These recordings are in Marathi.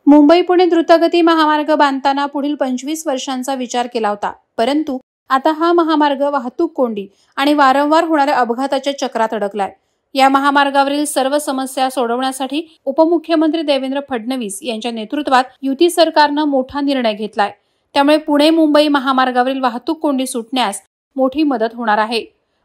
मुंबई पुणे द्रुतगती महामार्ग बांधताना पुढील 25 वर्षांचा विचार केला होता, परंतु आता हा महामार्ग वाहतूक कोंडी आणि वारंवार होणाऱ्या अपघाताच्या चक्रात अडकलाय। या महामार्गावरील सर्व समस्या सोडवण्यासाठी उपमुख्यमंत्री देवेंद्र फडणवीस यांच्या नेतृत्वात युती सरकारने मोठा निर्णय घेतलाय। त्यामुळे पुणे मुंबई महामार्गावरील वाहतूक कोंडी सुटण्यास मोठी मदत होणार आहे।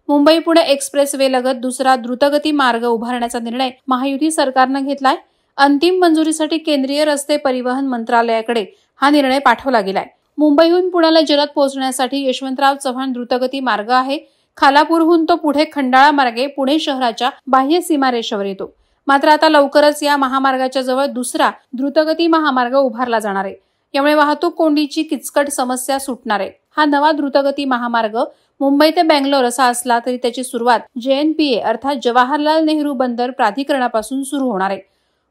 मुंबई पुणे एक्सप्रेसवे लगत दुसरा द्रुतगती मार्ग उभारण्याचा निर्णय महायुती सरकारने घेतलाय। अंतिम मंजुरीसाठी केंद्रीय रस्ते परिवहन मंत्रालयाकडे हा निर्णय पाठवला गेलाय। मुंबईहून पुण्याला जलद पोहोचण्यासाठी यशवंतराव चव्हाण द्रुतगती मार्ग आहे। खालापूरहून तो पुढे खंडाळा मार्गे पुणे शहराच्या बाह्य सीमारेषेवर येतो। मात्र आता लवकरच या महामार्गाच्या जवळ दुसरा द्रुतगती महामार्ग उभारला जाणार आहे। यामुळे वाहतूक कोंडीची किचकट समस्या सुटणार आहे। हा नवा द्रुतगती महामार्ग मुंबई ते बेंगलोर असा असला तरी त्याची सुरुवात JNPA अर्थात जवाहरलाल नेहरू बंदर प्राधिकरणापासून सुरू होणार आहे।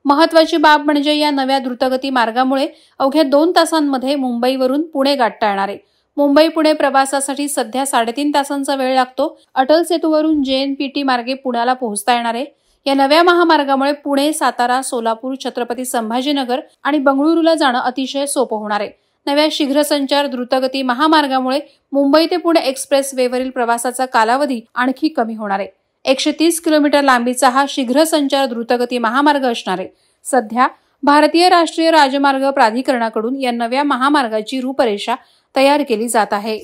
महत्त्वाची बाब म्हणजे या नव्या द्रुतगती मार्गामुळे अवघ्या 2 तासांमध्ये मुंबईवरून पुणे गाठता येणार आहे। मुंबई पुणे प्रवासासाठी सध्या 3.5 तासांचा वेळ लागतो। अटल सेतूवरून JNPT मार्गे पुण्याला पोहोचता येणार आहे। या नव्या महामार्गामुळे पुणे, सातारा, सोलापूर, छत्रपती संभाजीनगर आणि बंगळुरूला जाणं अतिशय सोपं होणार आहे। नव्या शीघ्रसंचार द्रुतगती महामार्गामुळे मुंबई ते पुणे एक्सप्रेसवेवरील प्रवासाचा कालावधी आणखी कमी होणार आहे। 130 किलोमीटर लांबीचा हा शीघ्रसंचार द्रुतगती महामार्ग असणार आहे। सध्या भारतीय राष्ट्रीय राजमार्ग प्राधिकरणाकडून या नव्या महामार्गाची रूपरेषा तयार केली जात आहे।